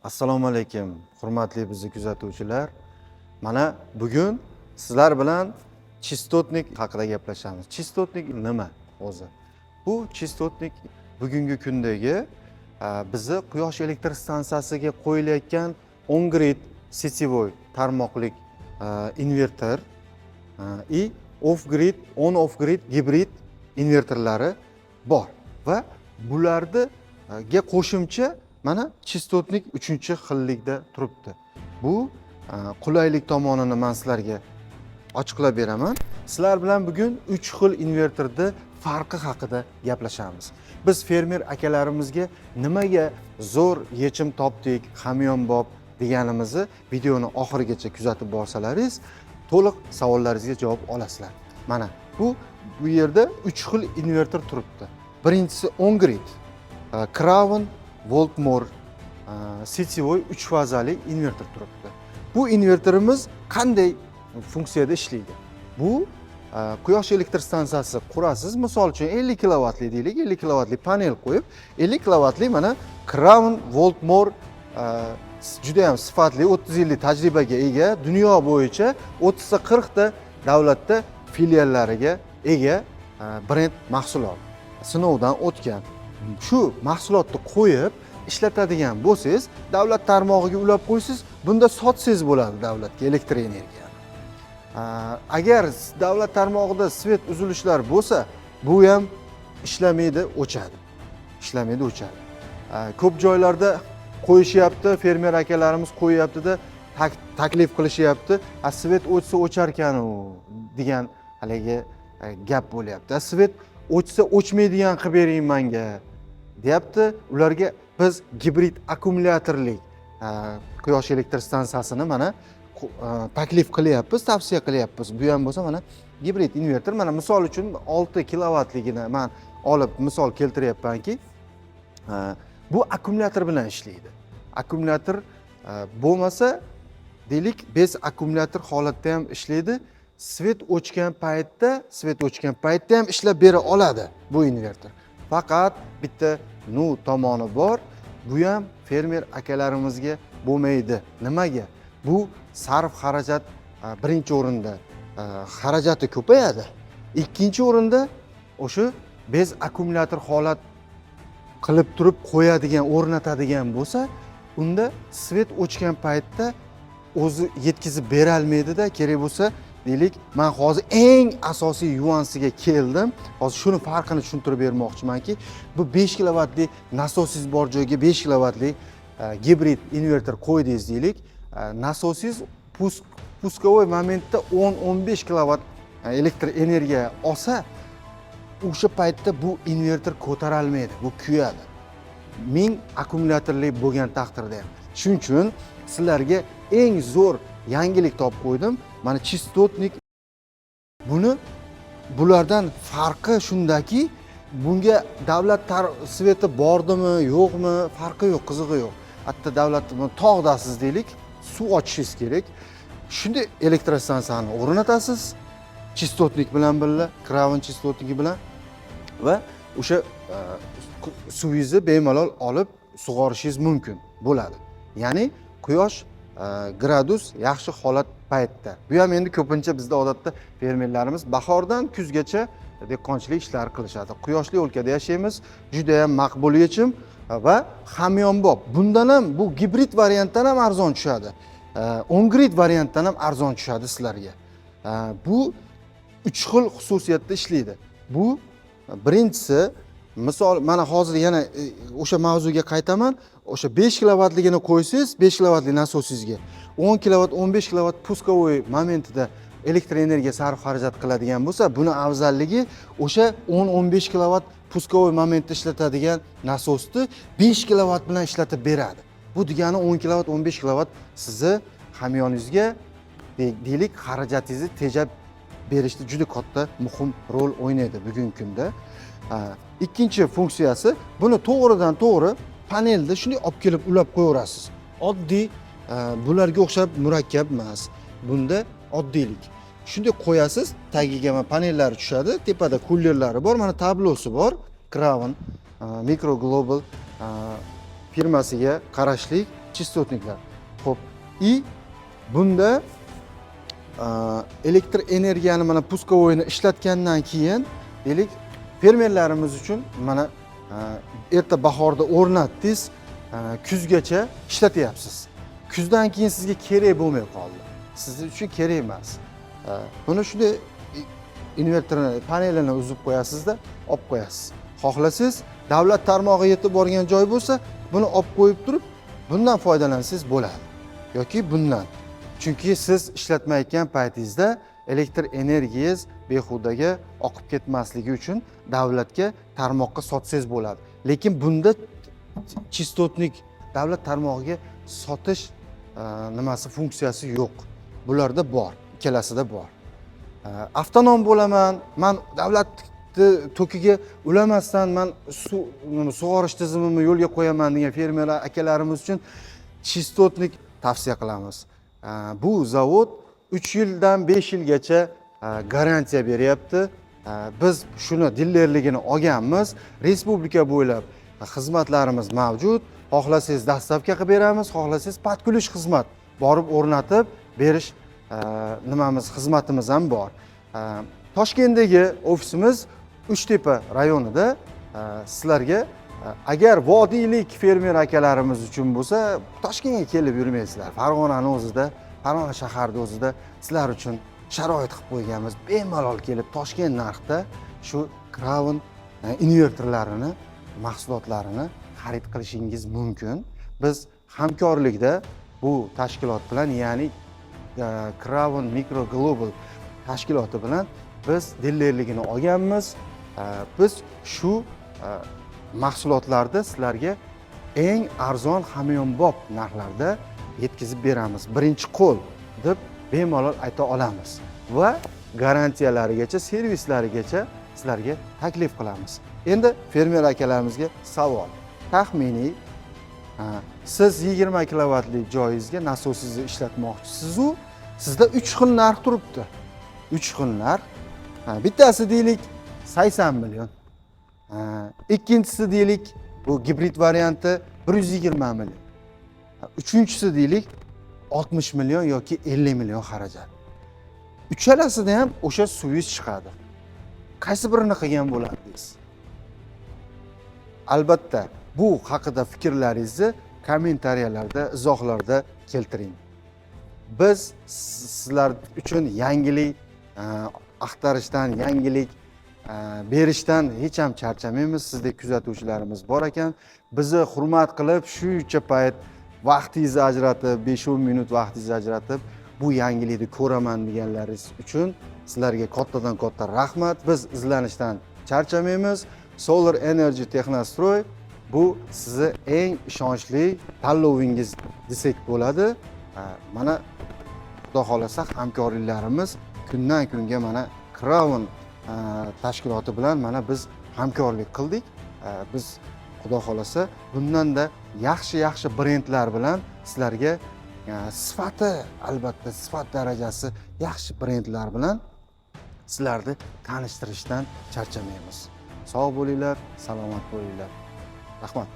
Assalomu alaykum, hurmatli bizni kuzatuvchilar. Mana bugun sizlar bilan chistotnik haqida gaplashamiz. Chistotnik nima o'zi? Bu chistotnik bugungi kundagi bizni quyosh elektr stansiyasiga qo'yilayotgan on-grid setivoy tarmoqlik inverter и off-grid, on-off-grid gibrid inverterlari bor va bularga qo'shimcha mana chistotnik 3-xillikda turibdi. Bu qulaylik tomonini men sizlarga ochiqlab beraman. Sizlar bilan bugun 3 xil inverterning farqi haqida gaplashamiz. Biz fermer akalarimizga nimaga zo'r yechim topdik, hamyonbop deganimizni videoni oxirigacha kuzatib borsalaringiz, to'liq savollaringizga javob olasizlar. Mana bu yerda 3 xil inverter turibdi. Birinchisi on-grid, Crown Voltmore setivoy 3 fazali inverter turibdi. Bu inverterimiz qanday funksiyada ishlaydi? Bu quyosh elektr stansiyasi qurasiz. Misol uchun 50 kilovatli deylik, 50 kilovatli panel qo'yib, 50 kilovatli mana Crown Voltmore juda ham sifatli 30 yillik tajribaga ega, dunyo bo'yicha 30 ta 40 ta davlatda filiallariga ega brend mahsulot. Sinovdan o'tgan. Shu mahsulotni qo'yib ishlatadigan bo'lsangiz, davlat tarmog'iga ulab qo'ysiz, bunda sotsangiz bo'ladi davlatga elektr energiyani. Agar davlat tarmog'ida svet uzilishlar bo'lsa, bu ham ishlamaydi, o'chadi. Ishlamaydi, o'chadi. Ko'p joylarda qo'yishyapti, fermer akalarimiz qo'yyapti-da, taklif qilishyapti. Svet o'chsa o'charkan u degan haligi gap bo'lyapti. Svet o'chsa o'chmaydigan qilib bering menga deyapti. Ularga biz gibrid akkumulyatorli quyosh elektr stansiyasini mana taklif qilyapmiz, tavsiya qilyapmiz. Bu ham bo'lsa mana gibrid inverter, mana misol uchun 6 kilovatligini men olib misol keltiryapmanki, bu akkumulyator bilan ishlaydi. Akkumulyator bo'lmasa, deylik, bez akkumulyator holatda ham ishlaydi. Svet o'chgan paytda ham ishlab bera oladi bu inverter. Faqat bitta tomoni bor. Bu ham fermer akalarimizga bo'lmaydi. Nimaga? Bu sarf xarajat birinchi o'rinda xarajati ko'payadi. Ikkinchi o'rinda o'sha bez akkumulyator holat qilib turib qo'yadigan, o'rnatadigan bo'lsa, unda svet o'chgan paytda o'zi yetkazib bera olmaydi-da, kerak bo'lsa, deylik, men hozir eng asosiy yuansiga keldim. Hozir shuni farqini tushuntirib bermoqchimanki, bu 5 kilovatli nasosingiz bor joyga 5 kilovatli gibrid inverter qo'ydingiz deylik. Nasosingiz puskovoy momentda 10-15 kilovat elektr energiya olsa, o'sha paytda bu inverter ko'tara olmaydi, bu kuyadi. 1000 akkumulyatorli bo'lgan taqdirda ham. Shuning uchun sizlarga eng zo'r yangilik topib qo'ydim. Mana chistotnik. Bulardan farqi shundaki, bunga davlat sveti bordimi, yo'qmi, farqi yo'q, qizig'i yo'q. Hatto davlat tog'dasiz deylik, suv ochishingiz kerak. Shunday elektr stansiyani o'rnatasiz chistotnik bilan birga, Crown chistotniki bilan va o'sha suvingizni bemalol olib sug'orishingiz mumkin bo'ladi. Ya'ni quyosh gradus yaxshi holat paytda. Bu ham endi ko'pincha bizda odatda fermerlarimiz bahordan kuzgacha dehqonchilik ishlari qilishadi. Quyoshli o'lkada yashaymiz, juda ham maqbul yechim va hamyonbop. Bundan ham bu gibrid variantdan ham arzon tushadi. On-grid variantdan ham arzon tushadi sizlarga. Bu 3 xil xususiyatda ishlaydi. Bu birinchisi, misol mana hozir yana o'sha mavzuga qaytaman. O'sha 5 kilovatligini qo'ysangiz, 5 kilovatli nasosingizga 10 kilovat, 15 kilovat puskovoy momentida elektr energiya sarf xarajat qiladigan bo'lsa, buni afzalligi o'sha 10-15 kilovat puskovoy momentda ishlatadigan nasosni 5 kilovat bilan ishlatib beradi. Bu degani 10 kilovat, 15 kilovat sizni hamyoningizga deylik xarajatingizni tejab berishda juda katta muhim rol o'ynaydi bugungi kunda. Ikkinchi funksiyasi, buni to'g'ridan to'g'ri panelda shunday olib kelib ulab qo'yaverasiz. Oddiy bularga o'xshab murakkab emas. Bunda oddiylik. Shunday qo'yasiz, tagiga mana panellari tushadi, tepada kullerlari bor, mana tablosi bor. Crown Micro Global firmasiga qarashli chistotniklar. Xo'p, и bunda elektr energiyani mana puskovoyni ishlatgandan keyin deylik fermerlarimiz uchun mana erta bahorda o'rnatdingiz, kuzgacha ishlatyapsiz. Kuzdan keyin sizga kerak bo'lmay qoldi. Siz uchun kerak emas. Buni shunday invertorni panelini uzib qo'yasizda, olib qo'yasiz. Xohlasangiz davlat tarmog'i yetib borgan joy bo'lsa, buni olib qo'yib turib, bundan foydalansangiz bo'ladi. Yoki bundan. Chunki siz ishlatmayotgan paytingizda elektr energiyangiz behudaga oqib ketmasligi uchun davlatga, tarmoqqa sotsangiz bo'ladi. Lekin bunda chistotnik davlat tarmog'iga sotish nimasi funksiyasi yo'q. Bularda bor, ikkalasida bor. Avtonom bo'laman, men davlat to'kiga ulamasdan men sug'orish tizimimni yo'lga qo'yaman degan fermer akalarimiz uchun chistotnik tavsiya qilamiz. Bu zavod 3 yildan 5 yilgacha garantiya beryapti. Biz shuni dilerligini olganmiz. Respublika bo'ylab xizmatlarimiz mavjud. Xohlasangiz dastavka qilib beramiz, xohlasangiz patkulish xizmat borib o'rnatib berish xizmatimiz ham bor. Toshkentdagi ofisimiz Uchtepa rayonida. Sizlarga agar vodiylik fermer akalarimiz uchun bo'lsa, Toshkentga kelib yurmaysizlar. Farg'onaning o'zida, Farg'ona shaharida o'zida sizlar uchun sharoit qilib qo'yganmiz. Bemalol kelib Toshkent narxda shu Crown invertorlarini, mahsulotlarini xarid qilishingiz mumkin. Biz hamkorlikda bu tashkilot bilan, ya'ni Crown Micro Global tashkiloti bilan biz dilerligini olganmiz. Biz shu mahsulotlarni sizlarga eng arzon hamyonbop narxlarda yetkazib beramiz. Birinchi qo'l deb bemalol ayta olamiz va garantiyalarigacha, servislarigacha sizlarga taklif qilamiz. Endi fermer akalarimizga savol. Taxminiy siz 20 kilovatlik joyingizga nasosingizni ishlatmoqchisiz u sizda 3 xil narx turibdi. 3 xil narx. Bittasi deylik 80 million. Ikkinchisi deylik bu gibrid varianti 120 million. Uchinchisi deylik 60 million yoki 50 million xarajat. Uchalasida ham o'sha suvingiz chiqadi. Qaysi birini qilgan bo'lardingiz? Albatta, bu haqida fikrlaringizni kommentariyalarda, izohlarda keltiring. Biz sizlar uchun yangilik axtarishdan, yangilik berishdan hech ham charchamaymiz. Sizdek kuzatuvchilarimiz bor ekan. Bizni hurmat qilib, shuncha payt vaqtingizni ajratib, 5-10 minut vaqtingizni ajratib, bu yangilikni ko'raman deganlaringiz uchun sizlarga kattadan katta rahmat. Biz izlanishdan charchamaymiz. Solar Energy Texnostroy bu sizni eng ishonchli tanlovingiz desak bo'ladi. Mana xudo xolasa hamkorliklarimiz kundan kunga mana Crown tashkiloti bilan mana biz hamkorlik qildik. Biz xudo xolasa bundan-da yaxshi brendlar bilan sizlarga sifati, albatta sifat darajasi yaxshi brendlar bilan sizlarni tanishtirishdan charchamaymiz. Sog' bo'linglar, salomat bo'linglar. Rahmat.